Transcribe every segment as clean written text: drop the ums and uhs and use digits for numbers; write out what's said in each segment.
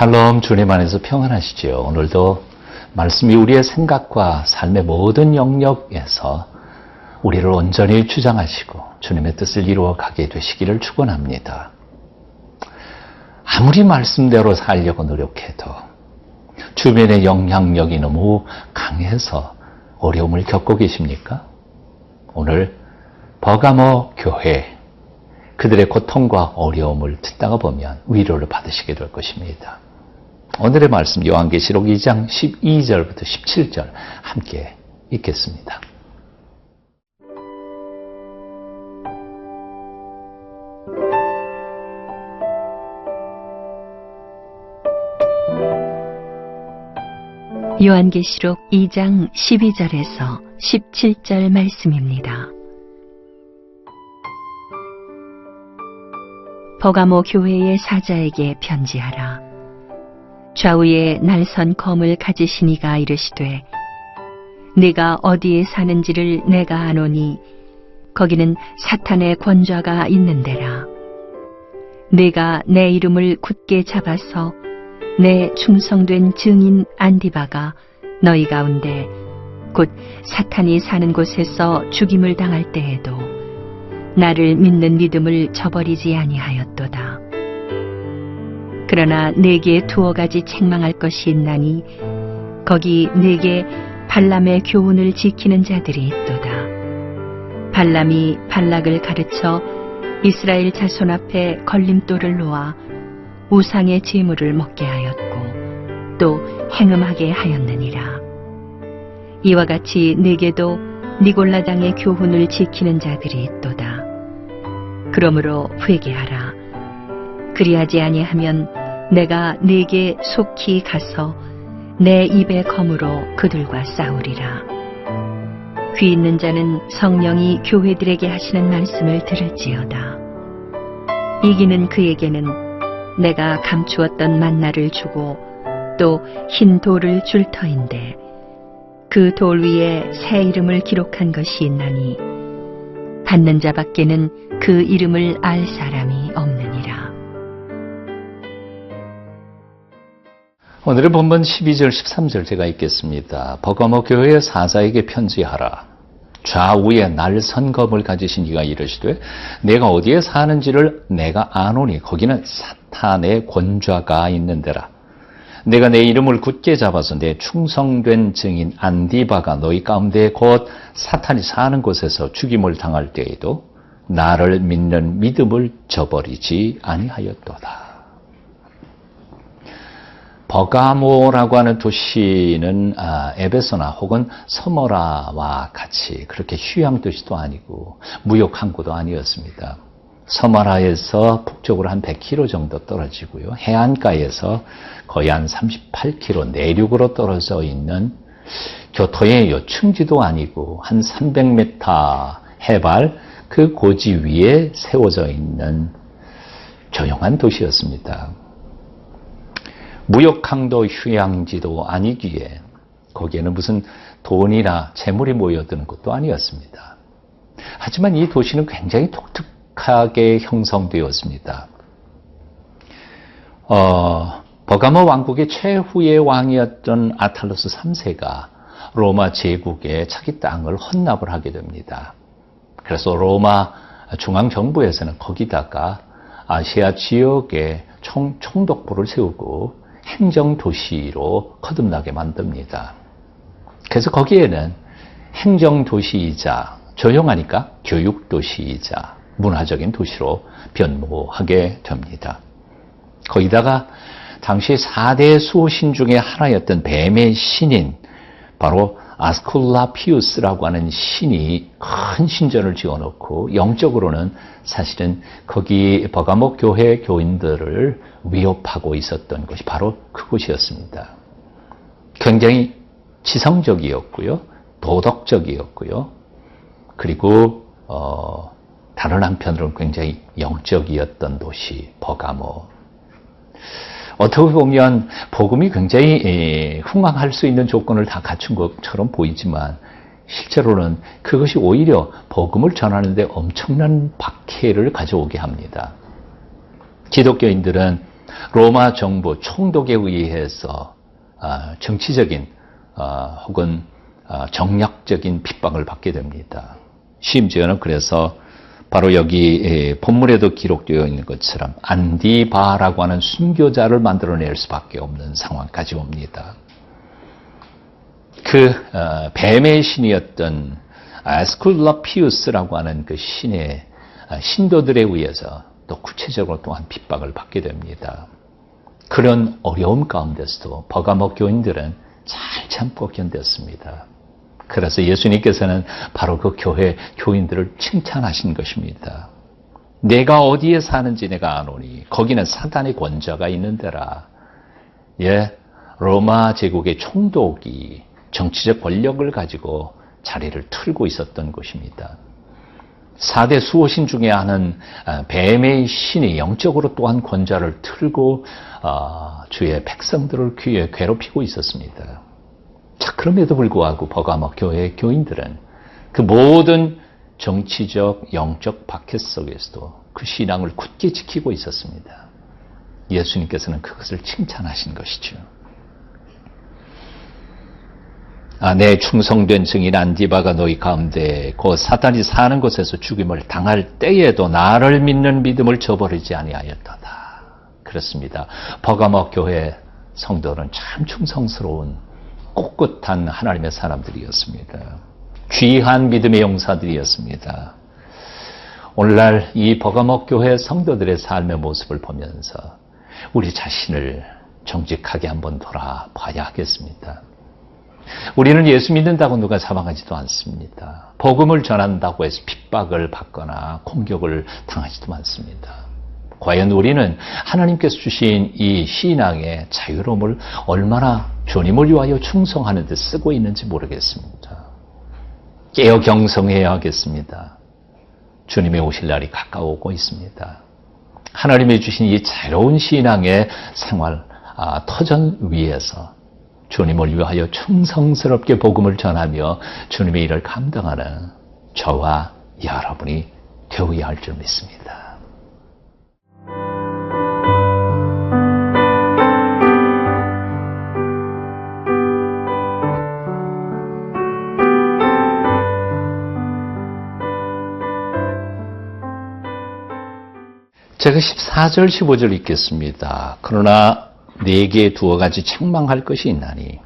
샬롬, 주님 안에서 평안하시지요. 오늘도 말씀이 우리의 생각과 삶의 모든 영역에서 우리를 온전히 주장하시고 주님의 뜻을 이루어 가게 되시기를 축원합니다. 아무리 말씀대로 살려고 노력해도 주변의 영향력이 너무 강해서 어려움을 겪고 계십니까? 오늘 버가모 교회, 그들의 고통과 어려움을 듣다가 보면 위로를 받으시게 될 것입니다. 오늘의 말씀 요한계시록 2장 12절부터 17절 함께 읽겠습니다. 요한계시록 2장 12절에서 17절 말씀입니다. 버가모 교회의 사자에게 편지하라. 좌우에 날선 검을 가지신 이가 이르시되 네가 어디에 사는지를 내가 아노니 거기는 사탄의 권좌가 있는 데라. 네가 내 이름을 굳게 잡아서 내 충성된 증인 안디바가 너희 가운데 곧 사탄이 사는 곳에서 죽임을 당할 때에도 나를 믿는 믿음을 저버리지 아니하였도다. 그러나 내게 두어 가지 책망할 것이 있나니 거기 내게 발람의 교훈을 지키는 자들이 있도다. 발람이 발락을 가르쳐 이스라엘 자손 앞에 걸림돌을 놓아 우상의 제물을 먹게 하였고 또 행음하게 하였느니라. 이와 같이 내게도 니골라당의 교훈을 지키는 자들이 있도다. 그러므로 회개하라. 그리하지 아니하면 내가 네게 속히 가서 내 입의 검으로 그들과 싸우리라. 귀 있는 자는 성령이 교회들에게 하시는 말씀을 들을지어다. 이기는 그에게는 내가 감추었던 만나를 주고 또 흰 돌을 줄 터인데 그 돌 위에 새 이름을 기록한 것이 있나니 받는 자밖에는 그 이름을 알 사람이 없느니라. 오늘의 본문 12절 13절 제가 읽겠습니다. 버가모 교회의 사자에게 편지하라. 좌우에 날선 검을 가지신 이가 이르시되 내가 어디에 사는지를 내가 아노니 거기는 사탄의 권좌가 있는 데라. 내가 내 이름을 굳게 잡아서 내 충성된 증인 안디바가 너희 가운데 곧 사탄이 사는 곳에서 죽임을 당할 때에도 나를 믿는 믿음을 저버리지 아니하였도다. 버가모라고 하는 도시는 에베소나 혹은 서머라와 같이 그렇게 휴양 도시도 아니고 무역 항구도 아니었습니다. 서머라에서 북쪽으로 한 100km 정도 떨어지고요. 해안가에서 거의 한 38km 내륙으로 떨어져 있는 교토의 요충지도 아니고 한 300m 해발 그 고지 위에 세워져 있는 조용한 도시였습니다. 무역항도 휴양지도 아니기에 거기에는 무슨 돈이나 재물이 모여드는 곳도 아니었습니다. 하지만 이 도시는 굉장히 독특하게 형성되었습니다. 버가모 왕국의 최후의 왕이었던 아탈루스 3세가 로마 제국에 자기 땅을 헌납을 하게 됩니다. 그래서 로마 중앙정부에서는 거기다가 아시아 지역에 총독부를 세우고 행정도시로 거듭나게 만듭니다. 그래서 거기에는 행정도시이자 조용하니까 교육도시이자 문화적인 도시로 변모하게 됩니다. 거기다가 당시 4대 수호신 중에 하나였던 뱀의 신인 바로 아스클라피우스라고 하는 신이 큰 신전을 지어놓고 영적으로는 사실은 거기 버가모 교회 교인들을 위협하고 있었던 것이 바로 그곳이었습니다. 굉장히 지성적이었고요. 도덕적이었고요. 그리고 다른 한편으로는 굉장히 영적이었던 도시 버가모. 어떻게 보면 복음이 굉장히 흥황할 수 있는 조건을 다 갖춘 것처럼 보이지만 실제로는 그것이 오히려 복음을 전하는 데 엄청난 박해를 가져오게 합니다. 기독교인들은 로마 정부 총독에 의해서 정치적인 혹은 정략적인 핍박을 받게 됩니다. 심지어는 그래서 바로 여기 본문에도 기록되어 있는 것처럼 안디바라고 하는 순교자를 만들어낼 수밖에 없는 상황까지 옵니다. 그 뱀의 신이었던 아스클라피우스라고 하는 그 신의 신도들에 의해서 또 구체적으로 또한 핍박을 받게 됩니다. 그런 어려움 가운데서도 버가모 교인들은 잘 참고 견뎠습니다. 그래서 예수님께서는 바로 그 교회 교인들을 칭찬하신 것입니다. 내가 어디에 사는지 내가 아노니 거기는 사단의 권좌가 있는 데라. 로마 제국의 총독이 정치적 권력을 가지고 자리를 틀고 있었던 곳입니다. 4대 수호신 중에 하나는 뱀의 신이 영적으로 또한 권좌를 틀고 주의 백성들을 괴롭히고 있었습니다. 자, 그럼에도 불구하고 버가모 교회 교인들은 그 모든 정치적, 영적 박해 속에서도 그 신앙을 굳게 지키고 있었습니다. 예수님께서는 그것을 칭찬하신 것이죠. 내 충성된 증인 안디바가 너희 가운데 곧 사탄이 사는 곳에서 죽임을 당할 때에도 나를 믿는 믿음을 저버리지 아니하였도다. 그렇습니다. 버가모 교회 성도는 참 충성스러운 꿋꿋한 하나님의 사람들이었습니다. 귀한 믿음의 용사들이었습니다. 오늘날 이 버가모 교회 성도들의 삶의 모습을 보면서 우리 자신을 정직하게 한번 돌아봐야 하겠습니다. 우리는 예수 믿는다고 누가 잡아가지도 않습니다. 복음을 전한다고 해서 핍박을 받거나 공격을 당하지도 않습니다. 과연 우리는 하나님께서 주신 이 신앙의 자유로움을 얼마나 주님을 위하여 충성하는 데 쓰고 있는지 모르겠습니다. 깨어 경성해야 하겠습니다. 주님의 오실 날이 가까워오고 있습니다. 하나님이 주신 이 자유로운 신앙의 생활 터전 위에서 주님을 위하여 충성스럽게 복음을 전하며 주님의 일을 감당하는 저와 여러분이 되어야 할 줄 믿습니다. 제가 14절, 15절 읽겠습니다. 그러나 네게 두어 가지 책망할 것이 있나니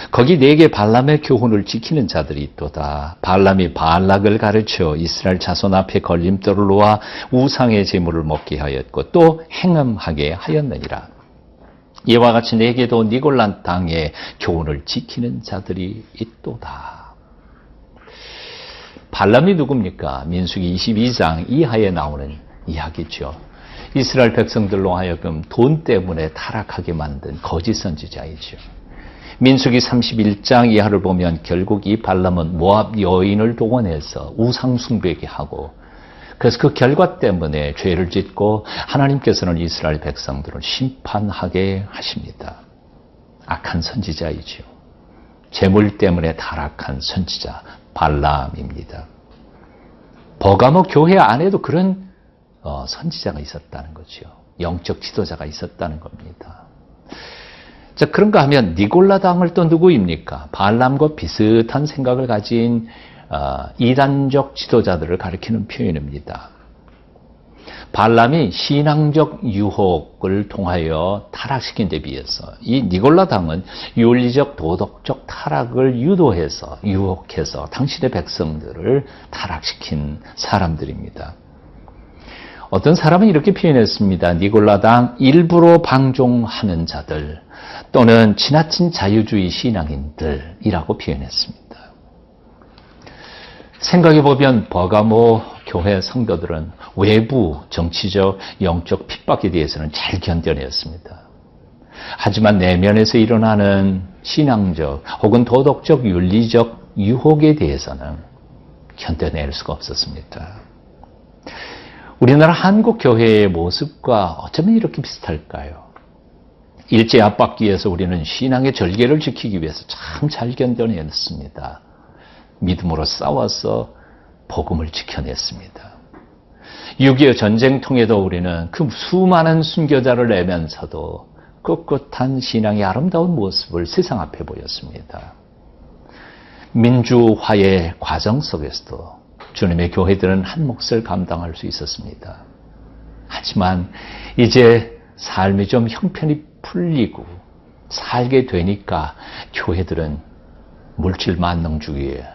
거기 네게 발람의 교훈을 지키는 자들이 있도다. 발람이 발락을 가르쳐 이스라엘 자손 앞에 걸림돌을 놓아 우상의 제물을 먹게 하였고 또 행음하게 하였느니라. 이와 같이 네게도 니골란 땅의 교훈을 지키는 자들이 있도다. 발람이 누굽니까? 민수기 22장 이하에 나오는 이야기죠. 이스라엘 백성들로 하여금 돈 때문에 타락하게 만든 거짓 선지자이죠. 민수기 31장 이하를 보면 결국 이 발람은 모압 여인을 동원해서 우상 숭배게 하고 그래서 그 결과 때문에 죄를 짓고 하나님께서는 이스라엘 백성들을 심판하게 하십니다. 악한 선지자이죠. 재물 때문에 타락한 선지자 발람입니다. 버가모 교회 안에도 그런 선지자가 있었다는 거죠. 영적 지도자가 있었다는 겁니다. 자, 그런가 하면 니골라 당을 또 누구입니까? 발람과 비슷한 생각을 가진 이단적 지도자들을 가리키는 표현입니다. 발람이 신앙적 유혹을 통하여 타락시킨 데 비해서 이 니골라 당은 윤리적 도덕적 타락을 유도해서 유혹해서 당신의 백성들을 타락시킨 사람들입니다. 어떤 사람은 이렇게 표현했습니다. 니골라당 일부러 방종하는 자들 또는 지나친 자유주의 신앙인들이라고 표현했습니다. 생각해보면 버가모 교회 성도들은 외부 정치적, 영적 핍박에 대해서는 잘 견뎌냈습니다. 하지만 내면에서 일어나는 신앙적 혹은 도덕적, 윤리적 유혹에 대해서는 견뎌낼 수가 없었습니다. 우리나라 한국 교회의 모습과 어쩌면 이렇게 비슷할까요? 일제 압박기에서 우리는 신앙의 절개를 지키기 위해서 참 잘 견뎌냈습니다. 믿음으로 싸워서 복음을 지켜냈습니다. 6.25 전쟁통에도 우리는 그 수많은 순교자를 내면서도 꿋꿋한 신앙의 아름다운 모습을 세상 앞에 보였습니다. 민주화의 과정 속에서도 주님의 교회들은 한 몫을 감당할 수 있었습니다. 하지만 이제 삶이 좀 형편이 풀리고 살게 되니까 교회들은 물질 만능주의에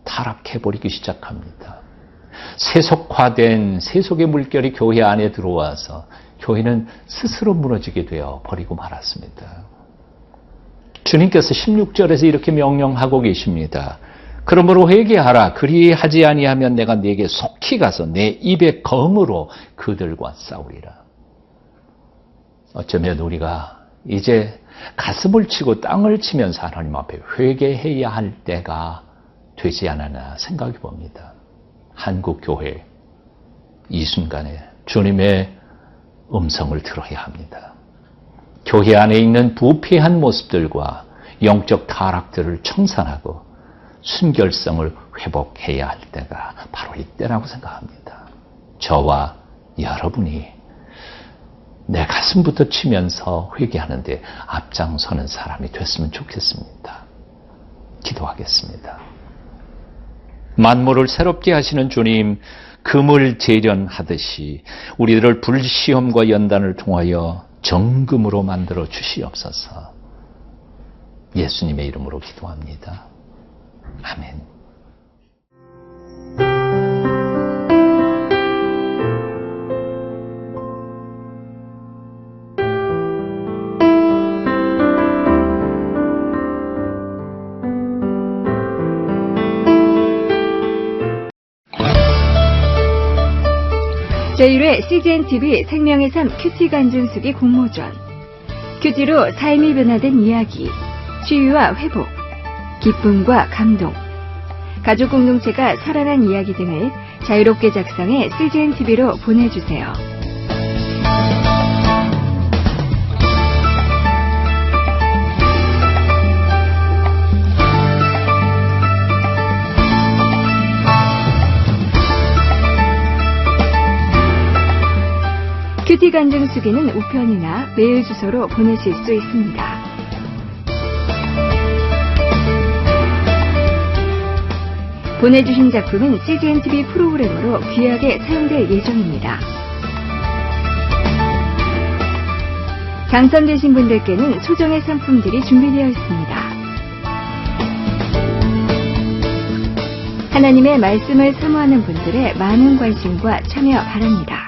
타락해버리기 시작합니다. 세속화된 세속의 물결이 교회 안에 들어와서 교회는 스스로 무너지게 되어 버리고 말았습니다. 주님께서 16절에서 이렇게 명령하고 계십니다. 그러므로 회개하라. 그리하지 아니하면 내가 네게 속히 가서 내 입의 검으로 그들과 싸우리라. 어쩌면 우리가 이제 가슴을 치고 땅을 치면서 하나님 앞에 회개해야 할 때가 되지 않았나 생각해 봅니다. 한국 교회 이 순간에 주님의 음성을 들어야 합니다. 교회 안에 있는 부패한 모습들과 영적 타락들을 청산하고 순결성을 회복해야 할 때가 바로 이때라고 생각합니다. 저와 여러분이 내 가슴부터 치면서 회개하는데 앞장서는 사람이 됐으면 좋겠습니다. 기도하겠습니다. 만물을 새롭게 하시는 주님, 금을 재련하듯이 우리들을 불시험과 연단을 통하여 정금으로 만들어 주시옵소서. 예수님의 이름으로 기도합니다. 아멘. 제1회 CGNTV 생명의 삶 큐티 간증수기 공모전. 큐티로 삶이 변화된 이야기, 치유와 회복, 기쁨과 감동, 가족 공동체가 살아난 이야기 등을 자유롭게 작성해 CGNTV로 보내주세요. 큐티 간증 수기는 우편이나 메일 주소로 보내실 수 있습니다. 보내주신 작품은 CGNTV 프로그램으로 귀하게 사용될 예정입니다. 당첨되신 분들께는 소정의 상품들이 준비되어 있습니다. 하나님의 말씀을 사모하는 분들의 많은 관심과 참여 바랍니다.